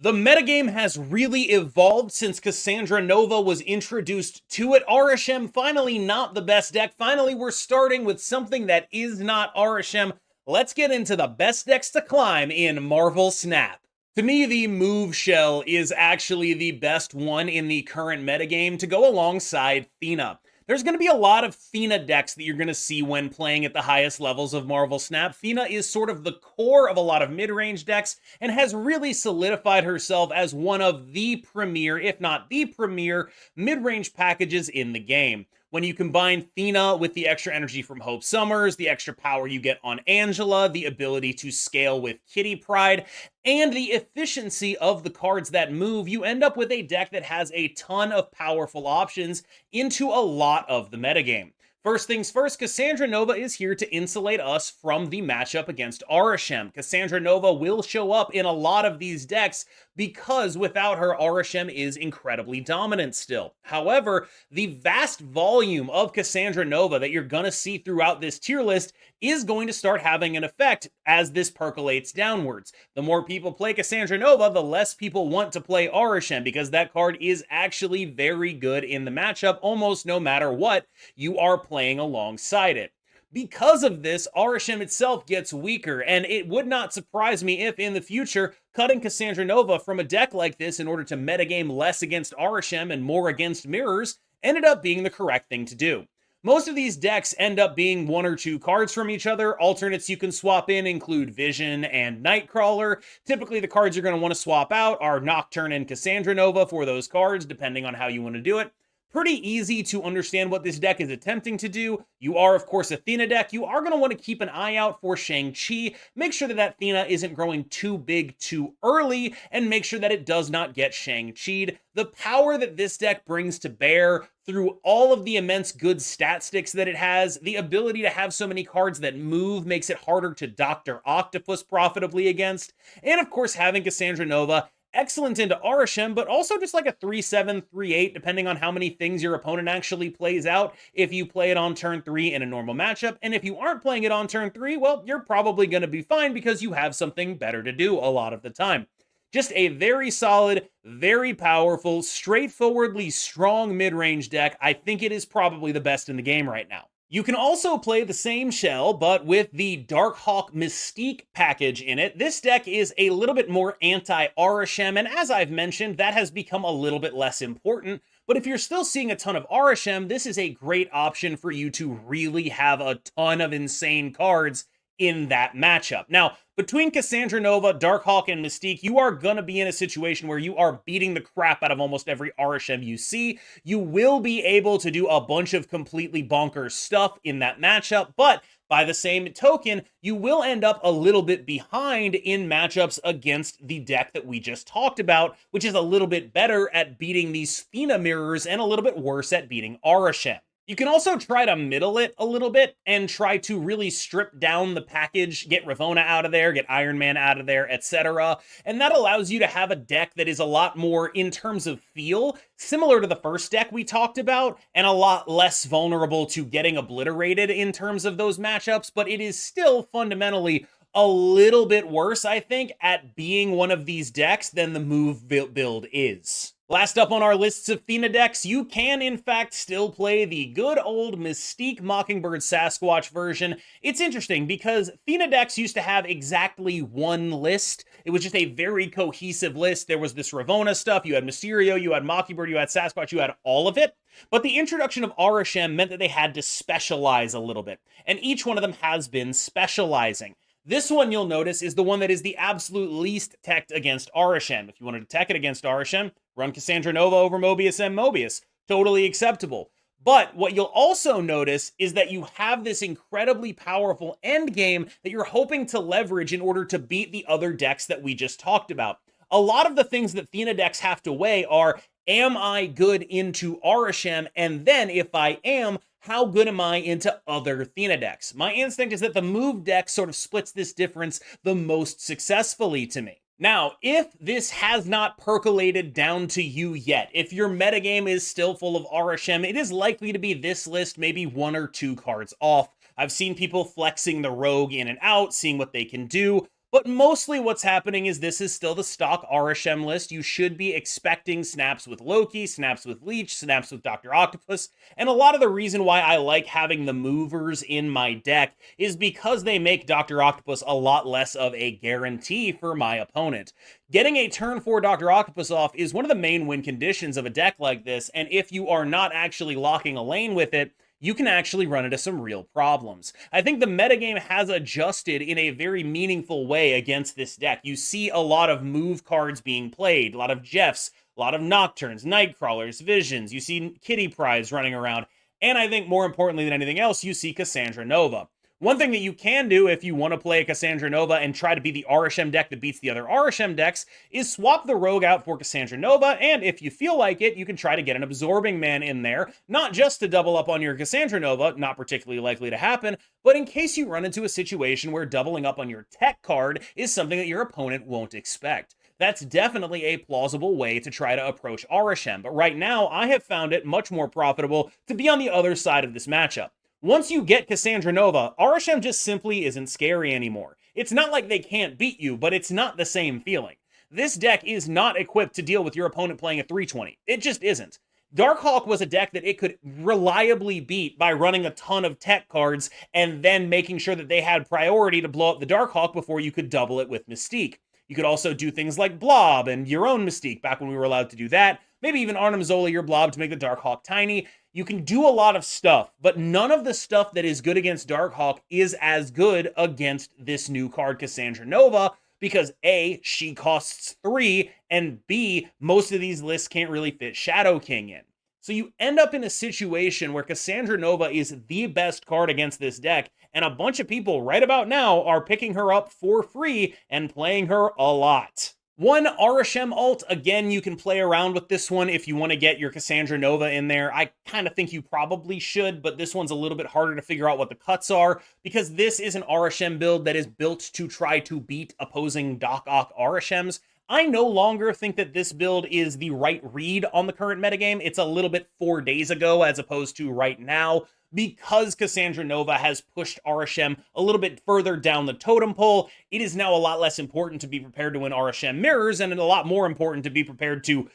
The metagame has really evolved since Cassandra Nova was introduced to it. Arishem, finally not the best deck. Finally, we're starting with something that is not Arishem. Let's get into the best decks to climb in Marvel Snap. To me, the Move Shell is actually the best one in the current metagame to go alongside Thena. There's going to be a lot of Thena decks that you're going to see when playing at the highest levels of Marvel Snap. Thena is sort of the core of a lot of mid-range decks and has really solidified herself as one of the premier, if not the premier, mid-range packages in the game. When you combine Thena with the extra energy from Hope Summers, the extra power you get on Angela, the ability to scale with Kitty Pryde, and the efficiency of the cards that move, you end up with a deck that has a ton of powerful options into a lot of the metagame. First things first, Cassandra Nova is here to insulate us from the matchup against Arishem. Cassandra Nova will show up in a lot of these decks because without her, Arishem is incredibly dominant still. However, the vast volume of Cassandra Nova that you're going to see throughout this tier list is going to start having an effect as this percolates downwards. The more people play Cassandra Nova, the less people want to play Arishem because that card is actually very good in the matchup almost no matter what you are playing alongside it. Because of this, Arishem itself gets weaker, and it would not surprise me if in the future, cutting Cassandra Nova from a deck like this in order to metagame less against Arishem and more against mirrors ended up being the correct thing to do. Most of these decks end up being one or two cards from each other. Alternates you can swap in include Vision and Nightcrawler. Typically, the cards you're going to want to swap out are Nocturne and Cassandra Nova for those cards, depending on how you want to do it. Pretty easy to understand what this deck is attempting to do. You are, of course, a Thena deck. You are going to want to keep an eye out for Shang-Chi. Make sure that Thena isn't growing too big too early, and make sure that it does not get Shang-Chi'd. The power that this deck brings to bear through all of the immense good stat sticks that it has, the ability to have so many cards that move makes it harder to Dr. Octopus profitably against, and of course having Cassandra Nova excellent into Arishem, but also just like a 3-7, 3-8, depending on how many things your opponent actually plays out if you play it on turn 3 in a normal matchup. And if you aren't playing it on turn 3, well, you're probably going to be fine because you have something better to do a lot of the time. Just a very solid, very powerful, straightforwardly strong mid-range deck. I think it is probably the best in the game right now. You can also play the same shell, but with the Darkhawk Mystique package in it. This deck is a little bit more anti-Arishem, and as I've mentioned, that has become a little bit less important. But if you're still seeing a ton of Arishem, this is a great option for you to really have a ton of insane cards in that matchup. Now, between Cassandra Nova, Darkhawk, and Mystique, you are going to be in a situation where you are beating the crap out of almost every Arishem you see. You will be able to do a bunch of completely bonkers stuff in that matchup, but by the same token, you will end up a little bit behind in matchups against the deck that we just talked about, which is a little bit better at beating these Thena mirrors and a little bit worse at beating Arishem. You can also try to middle it a little bit and try to really strip down the package, get Ravonna out of there, get Iron Man out of there, etc. And that allows you to have a deck that is a lot more, in terms of feel, similar to the first deck we talked about, and a lot less vulnerable to getting obliterated in terms of those matchups, but it is still fundamentally a little bit worse, I think, at being one of these decks than the Move build is. Last up on our lists of Thena decks, you can in fact still play the good old Mystique Mockingbird Sasquatch version. It's interesting because Thena decks used to have exactly one list. It was just a very cohesive list. There was this Ravonna stuff, you had Mysterio, you had Mockingbird, you had Sasquatch, you had all of it. But the introduction of Arishem meant that they had to specialize a little bit, and each one of them has been specializing. This one, you'll notice, is the one that is the absolute least teched against Arishem. If you wanted to tech it against Arishem, run Cassandra Nova over Mobius and Mobius. Totally acceptable. But what you'll also notice is that you have this incredibly powerful endgame that you're hoping to leverage in order to beat the other decks that we just talked about. A lot of the things that Thena decks have to weigh are, am I good into Arishem? And then if I am, how good am I into other Thena decks? My instinct is that the Move deck sort of splits this difference the most successfully to me. Now, if this has not percolated down to you yet, if your metagame is still full of Arishem, it is likely to be this list, maybe 1 or 2 cards off. I've seen people flexing the Rogue in and out, seeing what they can do. But mostly what's happening is this is still the stock Arishem list. You should be expecting snaps with Loki, snaps with Leech, snaps with Dr. Octopus, and a lot of the reason why I like having the movers in my deck is because they make Dr. Octopus a lot less of a guarantee for my opponent. Getting a turn 4 Dr. Octopus off is one of the main win conditions of a deck like this, and if you are not actually locking a lane with it, you can actually run into some real problems. I think the metagame has adjusted in a very meaningful way against this deck. You see a lot of move cards being played, a lot of Jeffs, a lot of Nocturnes, Nightcrawlers, Visions. You see Kitty Prydes running around. And I think more importantly than anything else, you see Cassandra Nova. One thing that you can do if you want to play a Cassandra Nova and try to be the Arishem deck that beats the other Arishem decks is swap the Rogue out for Cassandra Nova, and if you feel like it, you can try to get an Absorbing Man in there, not just to double up on your Cassandra Nova, not particularly likely to happen, but in case you run into a situation where doubling up on your tech card is something that your opponent won't expect. That's definitely a plausible way to try to approach Arishem, but right now I have found it much more profitable to be on the other side of this matchup. Once you get Cassandra Nova, Arishem just simply isn't scary anymore. It's not like they can't beat you, but it's not the same feeling. This deck is not equipped to deal with your opponent playing a 320. It just isn't. Darkhawk was a deck that it could reliably beat by running a ton of tech cards and then making sure that they had priority to blow up the Darkhawk before you could double it with Mystique. You could also do things like Blob and your own Mystique back when we were allowed to do that. Maybe even Arnim Zola your Blob to make the Darkhawk tiny. You can do a lot of stuff, but none of the stuff that is good against Darkhawk is as good against this new card, Cassandra Nova, because A, she costs 3, and B, most of these lists can't really fit Shadow King in. So you end up in a situation where Cassandra Nova is the best card against this deck, and a bunch of people right about now are picking her up for free and playing her a lot. One Arishem alt, again, you can play around with this one if you want to get your Cassandra Nova in there. I kind of think you probably should, but this one's a little bit harder to figure out what the cuts are because this is an Arishem build that is built to try to beat opposing Doc Ock Arishems. I no longer think that this build is the right read on the current metagame. It's a little bit 4 days ago as opposed to right now, because Cassandra Nova has pushed Arishem a little bit further down the totem pole. It is now a lot less important to be prepared to win Arishem mirrors, and a lot more important to be prepared to,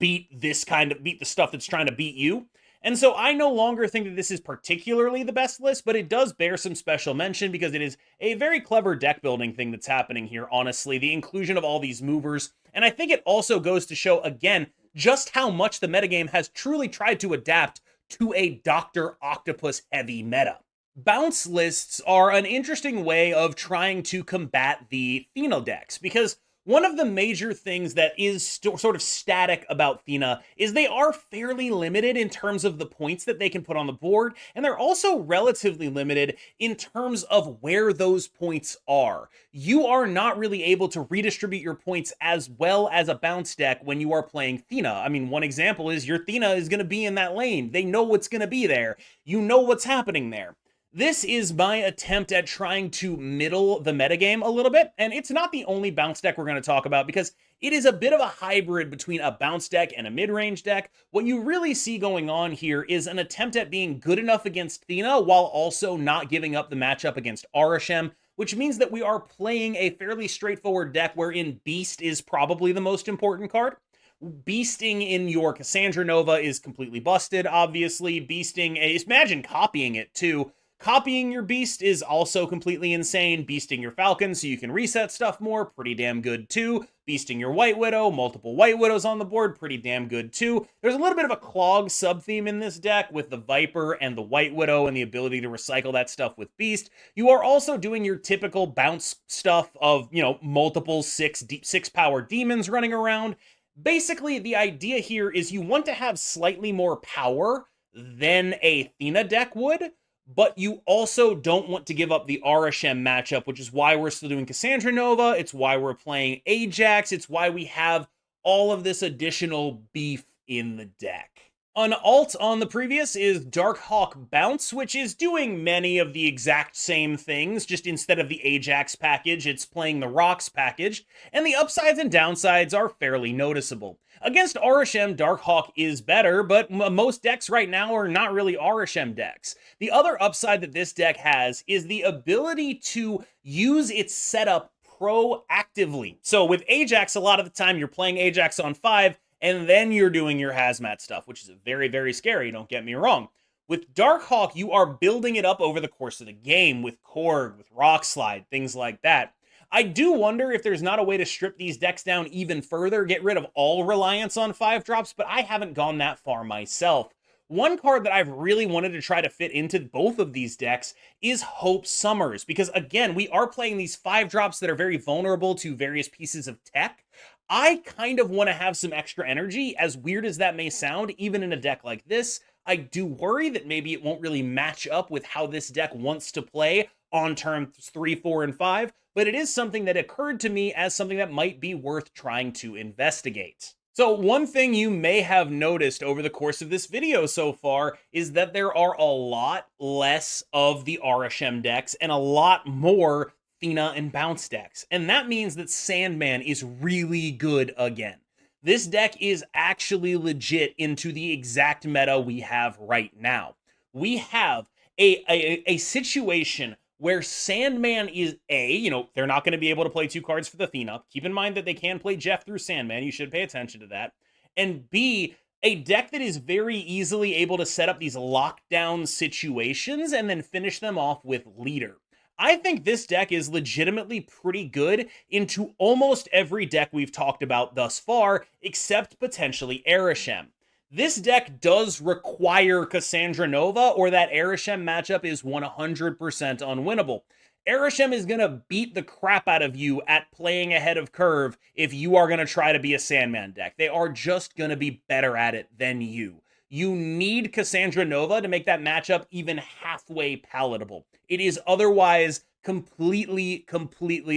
beat the stuff that's trying to beat you. And so I no longer think that this is particularly the best list, but it does bear some special mention because it is a very clever deck building thing that's happening here, honestly, the inclusion of all these movers. And I think it also goes to show, again, just how much the metagame has truly tried to adapt to a Dr. Octopus heavy meta. Bounce lists are an interesting way of trying to combat the Thena decks, because one of the major things that is sort of static about Thena is they are fairly limited in terms of the points that they can put on the board, and they're also relatively limited in terms of where those points are. You are not really able to redistribute your points as well as a bounce deck when you are playing Thena. I mean, one example is your Thena is going to be in that lane. They know what's going to be there. You know what's happening there. This is my attempt at trying to middle the metagame a little bit, and it's not the only bounce deck we're going to talk about because it is a bit of a hybrid between a bounce deck and a mid-range deck. What you really see going on here is an attempt at being good enough against Thena while also not giving up the matchup against Arishem, which means that we are playing a fairly straightforward deck wherein Beast is probably the most important card. Beasting in your Cassandra Nova is completely busted, obviously. Imagine copying it too. Copying your Beast is also completely insane. Beasting your Falcon so you can reset stuff more, pretty damn good too. Beasting your White Widow, multiple White Widows on the board, pretty damn good too. There's a little bit of a Clog sub-theme in this deck with the Viper and the White Widow and the ability to recycle that stuff with Beast. You are also doing your typical bounce stuff of, multiple six power demons running around. Basically, the idea here is you want to have slightly more power than a Thena deck would, but you also don't want to give up the Arishem matchup, which is why we're still doing Cassandra Nova. It's why we're playing Ajax. It's why we have all of this additional beef in the deck. An alt on the previous is Darkhawk Bounce, which is doing many of the exact same things, just instead of the Ajax package, it's playing the Rocks package, and the upsides and downsides are fairly noticeable. Against Arishem, Darkhawk is better, but most decks right now are not really Arishem decks. The other upside that this deck has is the ability to use its setup proactively. So with Ajax, a lot of the time you're playing Ajax on 5, and then you're doing your hazmat stuff, which is very, very scary, don't get me wrong. With Darkhawk, you are building it up over the course of the game with Korg, with Rock Slide, things like that. I do wonder if there's not a way to strip these decks down even further, get rid of all reliance on 5 drops, but I haven't gone that far myself. One card that I've really wanted to try to fit into both of these decks is Hope Summers, because again, we are playing these 5 drops that are very vulnerable to various pieces of tech. I kind of want to have some extra energy, as weird as that may sound, even in a deck like this. I do worry that maybe it won't really match up with how this deck wants to play on turns 3, 4, and 5, but it is something that occurred to me as something that might be worth trying to investigate. So one thing you may have noticed over the course of this video so far is that there are a lot less of the Arishem decks and a lot more Thena and Bounce decks. And that means that Sandman is really good again. This deck is actually legit into the exact meta we have right now. We have a situation where Sandman is they're not going to be able to play 2 cards for the Thena. Keep in mind that they can play Jeff through Sandman. You should pay attention to that. And B, a deck that is very easily able to set up these lockdown situations and then finish them off with Leader. I think this deck is legitimately pretty good into almost every deck we've talked about thus far, except potentially Arishem. This deck does require Cassandra Nova, or that Arishem matchup is 100% unwinnable. Arishem is going to beat the crap out of you at playing ahead of curve if you are going to try to be a Sandman deck. They are just going to be better at it than you. You need Cassandra Nova to make that matchup even halfway palatable. It is otherwise completely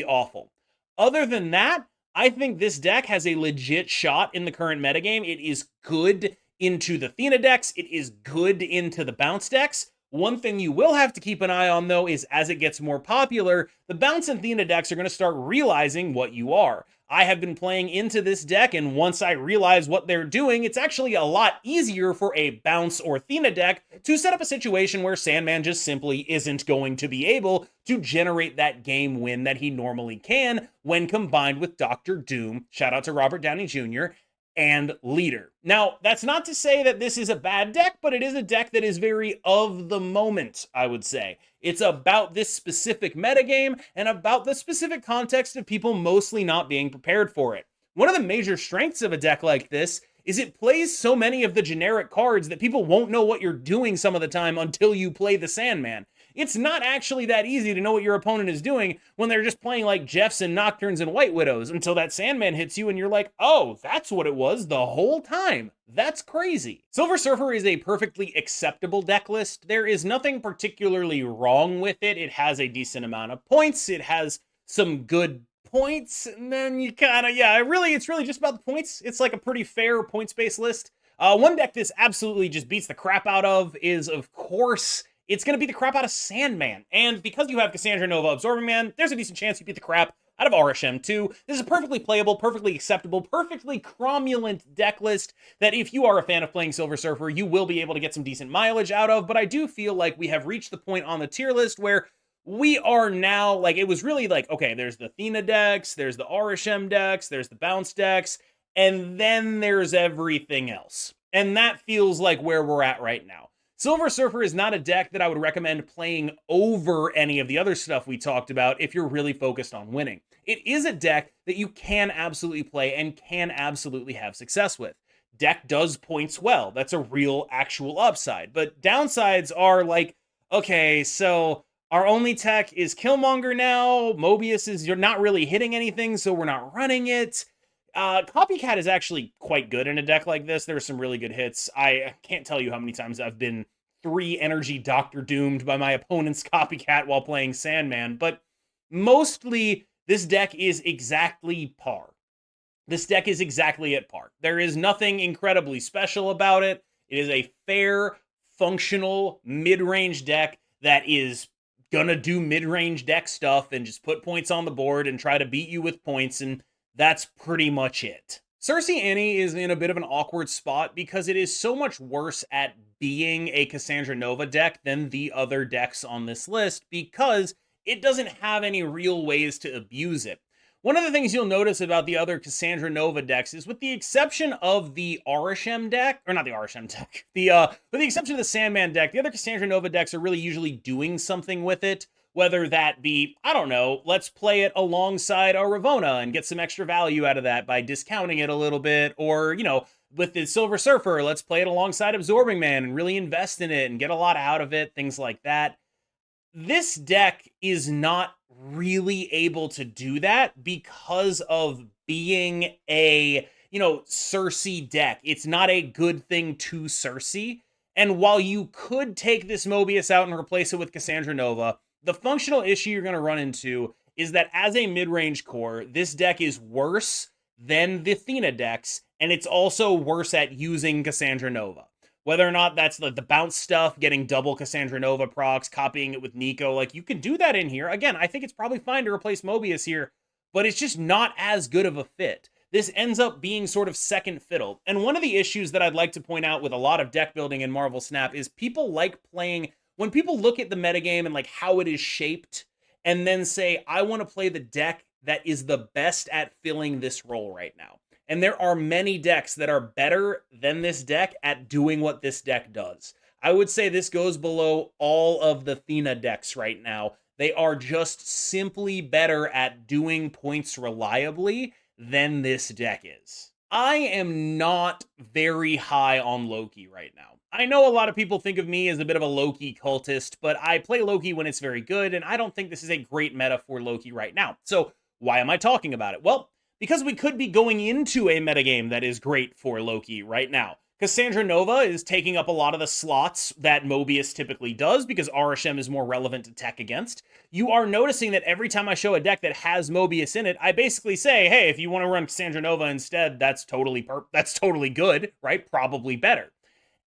awful. Other than that, I think this deck has a legit shot in the current metagame. It is good into the Thena decks. It is good into the Bounce decks. One thing you will have to keep an eye on, though, is as it gets more popular, the Bounce and Thena decks are going to start realizing what you are. I have been playing into this deck, and once I realize what they're doing, it's actually a lot easier for a Bounce or Thena deck to set up a situation where Sandman just simply isn't going to be able to generate that game win that he normally can when combined with Dr. Doom, shout out to Robert Downey Jr., and Leader. Now, that's not to say that this is a bad deck, but it is a deck that is very of the moment, I would say. It's about this specific metagame and about the specific context of people mostly not being prepared for it. One of the major strengths of a deck like this is it plays so many of the generic cards that people won't know what you're doing some of the time until you play the Sandman. It's not actually that easy to know what your opponent is doing when they're just playing like Jeffs and Nocturnes and White Widows until that Sandman hits you and you're like, oh, that's what it was the whole time. That's crazy. Silver Surfer is a perfectly acceptable deck list. There is nothing particularly wrong with it. It has a decent amount of points. It has some good points, and then you kind of, it's really just about the points. It's like a pretty fair points-based list. One deck this absolutely just beats the crap out of is, of course, it's going to beat the crap out of Sandman. And because you have Cassandra Nova Absorbing Man, there's a decent chance you beat the crap out of Arishem too. This is a perfectly playable, perfectly acceptable, perfectly cromulent deck list that if you are a fan of playing Silver Surfer, you will be able to get some decent mileage out of. But I do feel like we have reached the point on the tier list where we are now, like, it was really like, okay, there's the Thena decks, there's the Arishem decks, there's the Bounce decks, and then there's everything else. And that feels like where we're at right now. Silver Surfer is not a deck that I would recommend playing over any of the other stuff we talked about if you're really focused on winning. It is a deck that you can absolutely play and can absolutely have success with. Deck does points well. That's a real, actual upside. But downsides are like, okay, so our only tech is Killmonger now. Mobius is, you're not really hitting anything, so we're not running it. Copycat is actually quite good in a deck like this. There are some really good hits. I can't tell you how many times I've been 3 energy Doctor Doomed by my opponent's Copycat while playing Sandman, but mostly this deck is exactly par. This deck is exactly at par. There is nothing incredibly special about it. It is a fair, functional, mid-range deck that is gonna do mid-range deck stuff and just put points on the board and try to beat you with points, and that's pretty much it. Sersi Annie is in a bit of an awkward spot because it is so much worse at being a Cassandra Nova deck than the other decks on this list because it doesn't have any real ways to abuse it. One of the things you'll notice about the other Cassandra Nova decks is, with the exception of the Arishem deck, or not the Arishem deck, with the exception of the Sandman deck, the other Cassandra Nova decks are really usually doing something with it, whether that be, I don't know, let's play it alongside a Ravona and get some extra value out of that by discounting it a little bit, or, you know, with the Silver Surfer, let's play it alongside Absorbing Man and really invest in it and get a lot out of it, things like that. This deck is not really able to do that because of being a, you know, Sersi deck. It's not a good thing to Sersi. And while you could take this Mobius out and replace it with Cassandra Nova, the functional issue you're going to run into is that as a mid-range core, this deck is worse than the Thena decks, and it's also worse at using Cassandra Nova. Whether or not that's the bounce stuff, getting double Cassandra Nova procs, copying it with Nico, like, you can do that in here. Again, I think it's probably fine to replace Mobius here, but it's just not as good of a fit. This ends up being sort of second fiddle. And one of the issues that I'd like to point out with a lot of deck building in Marvel Snap is people like playing, when people look at the metagame and like how it is shaped, and then say, I want to play the deck that is the best at filling this role right now. And there are many decks that are better than this deck at doing what this deck does. I would say this goes below all of the Thena decks right now. They are just simply better at doing points reliably than this deck is. I am not very high on Loki right now. I know a lot of people think of me as a bit of a Loki cultist, but I play Loki when it's very good, and I don't think this is a great meta for Loki right now. So why am I talking about it? Well, because we could be going into a metagame that is great for Loki right now. Cassandra Nova is taking up a lot of the slots that Mobius typically does because Arishem is more relevant to tech against. You are noticing that every time I show a deck that has Mobius in it, I basically say, hey, if you want to run Cassandra Nova instead, that's totally good, right? Probably better.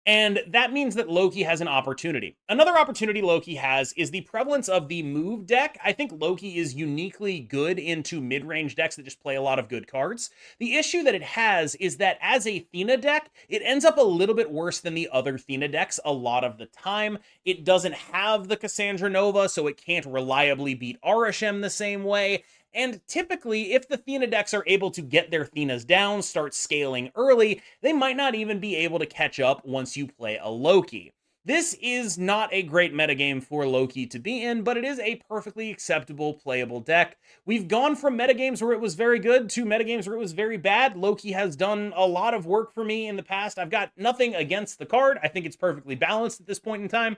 And that means that Loki has an opportunity. Another opportunity Loki has is the prevalence of the move deck. I think Loki is uniquely good into mid-range decks that just play a lot of good cards. The issue that it has is that as a Thena deck, it ends up a little bit worse than the other Thena decks a lot of the time. It doesn't have the Cassandra Nova, so it can't reliably beat Arishem the same way. And typically, if the Thena decks are able to get their Thenas down, start scaling early, they might not even be able to catch up once you play a Loki. This is not a great metagame for Loki to be in, but it is a perfectly acceptable playable deck. We've gone from metagames where it was very good to metagames where it was very bad. Loki has done a lot of work for me in the past. I've got nothing against the card. I think it's perfectly balanced at this point in time.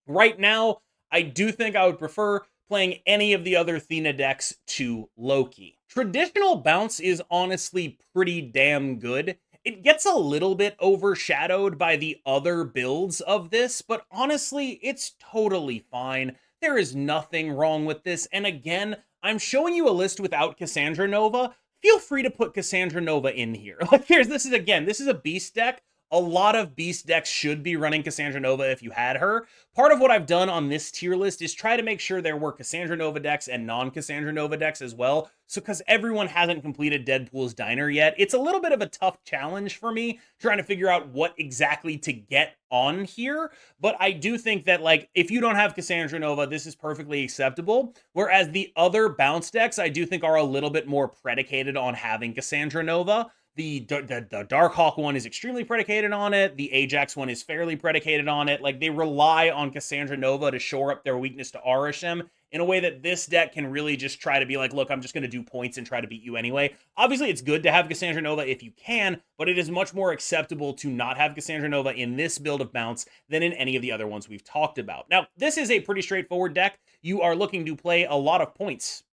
Right now, I do think I would prefer playing any of the other Thena decks to Loki. Traditional Bounce is honestly pretty damn good. It gets a little bit overshadowed by the other builds of this, but honestly, it's totally fine. There is nothing wrong with this, and again, I'm showing you a list without Cassandra Nova. Feel free to put Cassandra Nova in here. Like, this is a beast deck. A lot of beast decks should be running Cassandra Nova if you had her. Part of what I've done on this tier list is try to make sure there were Cassandra Nova decks and non-Cassandra Nova decks as well. So because everyone hasn't completed Deadpool's Diner yet, it's a little bit of a tough challenge for me trying to figure out what exactly to get on here. But I do think that, like, if you don't have Cassandra Nova, this is perfectly acceptable. Whereas the other bounce decks, I do think are a little bit more predicated on having Cassandra Nova. The Darkhawk one is extremely predicated on it. The Ajax one is fairly predicated on it. Like, they rely on Cassandra Nova to shore up their weakness to Arishem in a way that this deck can really just try to be like, look, I'm just going to do points and try to beat you anyway. Obviously, it's good to have Cassandra Nova if you can, but it is much more acceptable to not have Cassandra Nova in this build of Bounce than in any of the other ones we've talked about. Now, this is a pretty straightforward deck. You are looking to play a lot of points.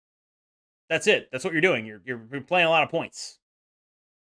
That's it. That's what you're doing. You're playing a lot of points.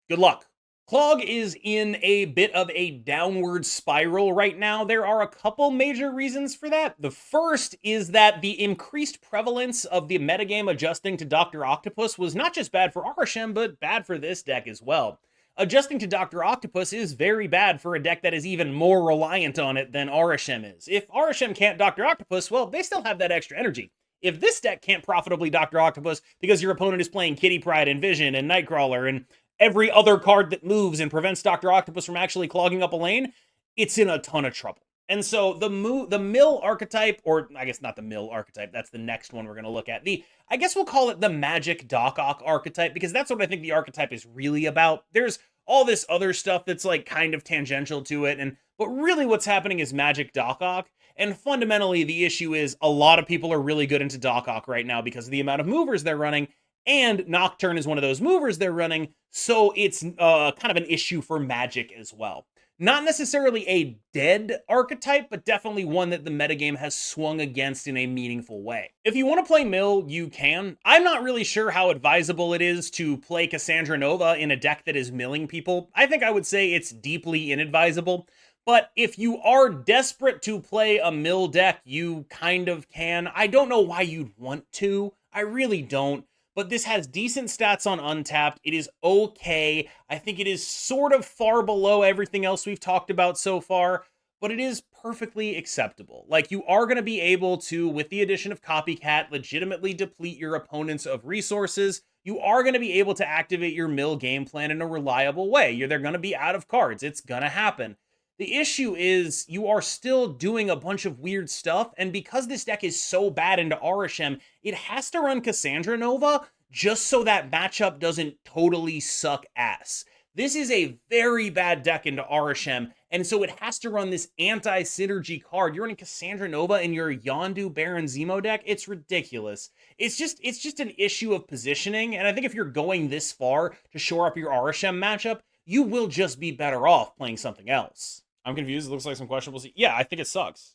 Good luck. Clog is in a bit of a downward spiral right now. There are a couple major reasons for that. The first is that the increased prevalence of the metagame adjusting to Dr. Octopus was not just bad for Arishem, but bad for this deck as well. Adjusting to Dr. Octopus is very bad for a deck that is even more reliant on it than Arishem is. If Arishem can't Dr. Octopus, well, they still have that extra energy. If this deck can't profitably Dr. Octopus because your opponent is playing Kitty Pryde and Vision and Nightcrawler and every other card that moves and prevents Dr. Octopus from actually clogging up a lane, it's in a ton of trouble. And so the mill archetype, or I guess not the mill archetype, that's the next one we're going to look at. I guess we'll call it the magic Doc Ock archetype, because that's what I think the archetype is really about. There's all this other stuff that's like kind of tangential to it, but really what's happening is magic Doc Ock. And fundamentally, the issue is a lot of people are really good into Doc Ock right now because of the amount of movers they're running, and Nocturne is one of those movers they're running, so it's kind of an issue for Magic as well. Not necessarily a dead archetype, but definitely one that the metagame has swung against in a meaningful way. If you want to play mill, you can. I'm not really sure how advisable it is to play Cassandra Nova in a deck that is milling people. I think I would say it's deeply inadvisable. But if you are desperate to play a mill deck, you kind of can. I don't know why you'd want to. I really don't. But this has decent stats on Untapped. It is okay. I think it is sort of far below everything else we've talked about so far, but it is perfectly acceptable. Like, you are going to be able to, with the addition of Copycat, legitimately deplete your opponents of resources. You are going to be able to activate your mill game plan in a reliable way. They're going to be out of cards. It's going to happen. The issue is you are still doing a bunch of weird stuff, and because this deck is so bad into Arishem, it has to run Cassandra Nova just so that matchup doesn't totally suck ass. This is a very bad deck into Arishem, and so it has to run this anti-synergy card. You're running Cassandra Nova in your Yondu Baron Zemo deck. It's ridiculous. It's just an issue of positioning, and I think if you're going this far to shore up your Arishem matchup, you will just be better off playing something else. I'm confused. It looks like some questionable. Yeah, I think it sucks.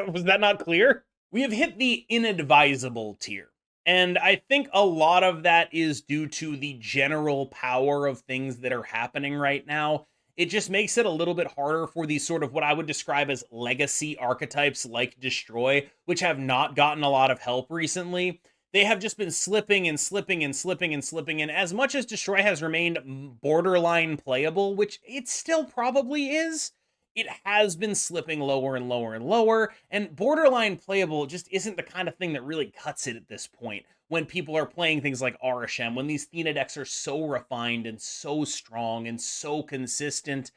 Was that not clear? We have hit the inadvisable tier. And I think a lot of that is due to the general power of things that are happening right now. It just makes it a little bit harder for these sort of what I would describe as legacy archetypes like Destroy, which have not gotten a lot of help recently. They have just been slipping and slipping and slipping and slipping. And as much as Destroy has remained borderline playable, which it still probably is, it has been slipping lower and lower and lower, and borderline playable just isn't the kind of thing that really cuts it at this point when people are playing things like Arishem, when these Thena decks are so refined and so strong and so consistent.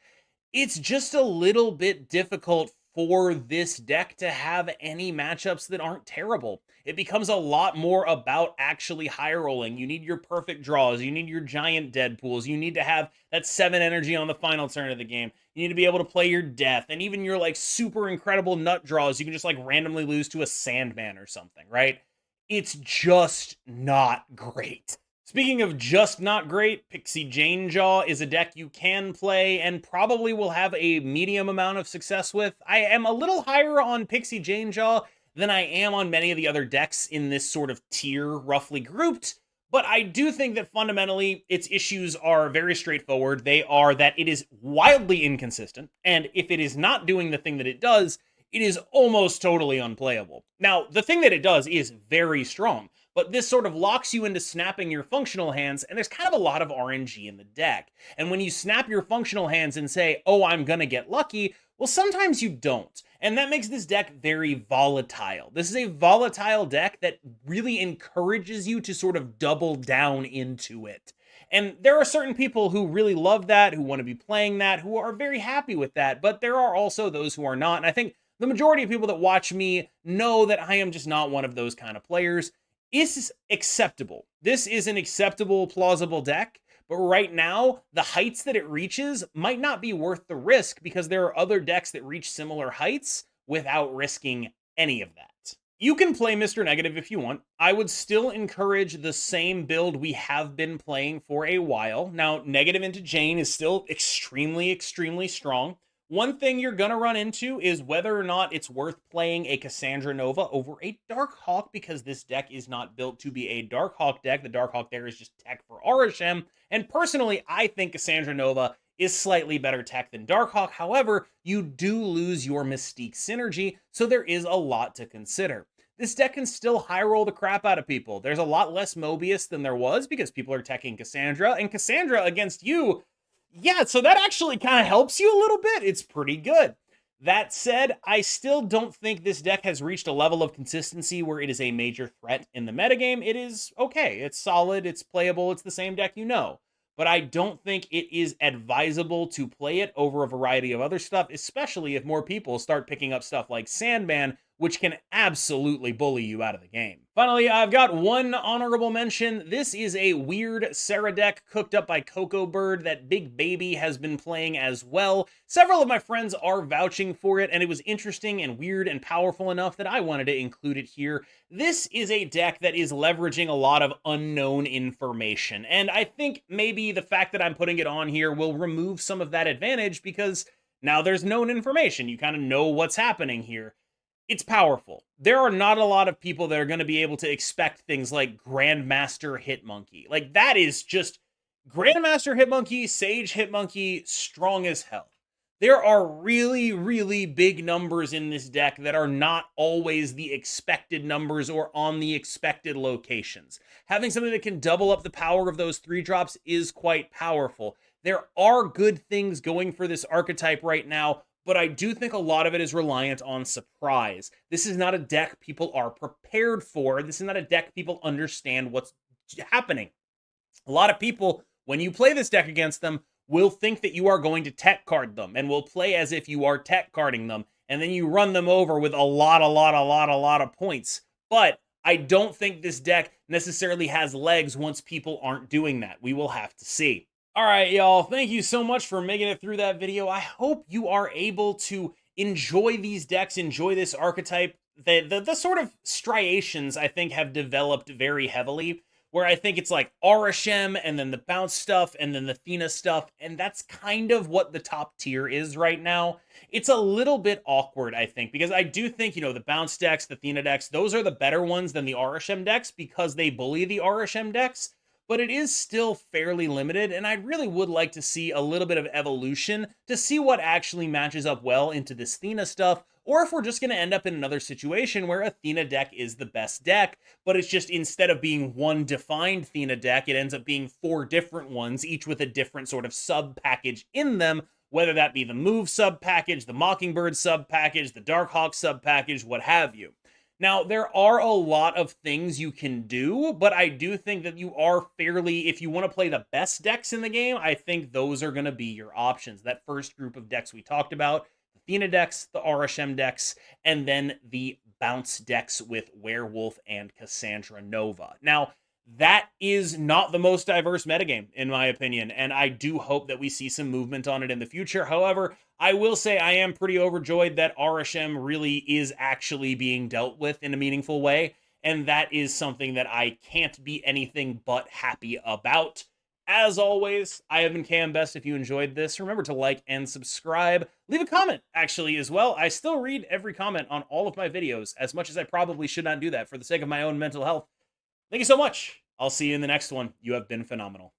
It's just a little bit difficult for this deck to have any matchups that aren't terrible. It becomes a lot more about actually high rolling. You need your perfect draws. You need your giant Deadpools. You need to have that 7 energy on the final turn of the game. You need to be able to play your death, and even your like super incredible nut draws. You can just like randomly lose to a Sandman or something, right? It's just not great. Speaking of just not great, Pixie JaneJaw is a deck you can play and probably will have a medium amount of success with. I am a little higher on Pixie JaneJaw than I am on many of the other decks in this sort of tier, roughly grouped. But I do think that fundamentally its issues are very straightforward. They are that it is wildly inconsistent, and if it is not doing the thing that it does, it is almost totally unplayable. Now, the thing that it does is very strong, but this sort of locks you into snapping your functional hands, and there's kind of a lot of RNG in the deck. And when you snap your functional hands and say, oh, I'm gonna get lucky, well, sometimes you don't. And that makes this deck very volatile. This is a volatile deck that really encourages you to sort of double down into it. And there are certain people who really love that, who want to be playing that, who are very happy with that, but there are also those who are not. And I think the majority of people that watch me know that I am just not one of those kind of players. It's acceptable. This is an acceptable, plausible deck. But right now, the heights that it reaches might not be worth the risk because there are other decks that reach similar heights without risking any of that. You can play Mr. Negative if you want. I would still encourage the same build we have been playing for a while. Now, Negative into Jane is still extremely, extremely strong. One thing you're going to run into is whether or not it's worth playing a Cassandra Nova over a Darkhawk, because this deck is not built to be a Darkhawk deck. The Darkhawk there is just tech for Arishem. And personally, I think Cassandra Nova is slightly better tech than Darkhawk. However, you do lose your Mystique synergy, so there is a lot to consider. This deck can still high roll the crap out of people. There's a lot less Mobius than there was because people are teching Cassandra, and Cassandra against you, yeah, so that actually kind of helps you a little bit. It's pretty good. That said, I still don't think this deck has reached a level of consistency where it is a major threat in the metagame. It is okay. It's solid. It's playable. It's the same deck you know. but I don't think it is advisable to play it over a variety of other stuff, especially if more people start picking up stuff like Sandman, which can absolutely bully you out of the game. Finally, I've got one honorable mention. This is a Weird Sera deck cooked up by CocoBird that Big Baby has been playing as well. Several of my friends are vouching for it, and it was interesting and weird and powerful enough that I wanted to include it here. This is a deck that is leveraging a lot of unknown information, and I think maybe the fact that I'm putting it on here will remove some of that advantage because now there's known information. You kind of know what's happening here. It's powerful. There are not a lot of people that are going to be able to expect things like Grandmaster Hitmonkey. Like, that is just Grandmaster Hitmonkey, Sage Hitmonkey, strong as hell. There are really, really big numbers in this deck that are not always the expected numbers or on the expected locations. Having something that can double up the power of those 3-drops is quite powerful. There are good things going for this archetype right now, but I do think a lot of it is reliant on surprise. This is not a deck people are prepared for. This is not a deck people understand what's happening. A lot of people, when you play this deck against them, will think that you are going to tech card them and will play as if you are tech carding them, and then you run them over with a lot of points. But I don't think this deck necessarily has legs once people aren't doing that. We will have to see. All right, y'all, thank you so much for making it through that video. I hope you are able to enjoy these decks, enjoy this archetype. The sort of striations, I think, have developed very heavily, where I think it's like Arishem and then the Bounce stuff and then the Thena stuff, and that's kind of what the top tier is right now. It's a little bit awkward, I think, because I do think, you know, the Bounce decks, the Thena decks, those are the better ones than the Arishem decks because they bully the Arishem decks. But it is still fairly limited, and I really would like to see a little bit of evolution to see what actually matches up well into this Thena stuff, or if we're just going to end up in another situation where a Thena deck is the best deck, but it's just instead of being one defined Thena deck, it ends up being 4 different ones, each with a different sort of sub-package in them, whether that be the Move sub-package, the Mockingbird sub-package, the Darkhawk sub-package, what have you. Now, there are a lot of things you can do, but I do think that you are fairly, if you want to play the best decks in the game, I think those are going to be your options. That first group of decks we talked about, the Thena decks, the Arishem decks, and then the Bounce decks with Werewolf and Cassandra Move-A. Now, that is not the most diverse metagame, in my opinion, and I do hope that we see some movement on it in the future. However, I will say I am pretty overjoyed that Arishem really is actually being dealt with in a meaningful way, and that is something that I can't be anything but happy about. As always, I have been KMBest. If you enjoyed this, remember to like and subscribe. Leave a comment, actually, as well. I still read every comment on all of my videos, as much as I probably should not do that for the sake of my own mental health. Thank you so much. I'll see you in the next one. You have been phenomenal.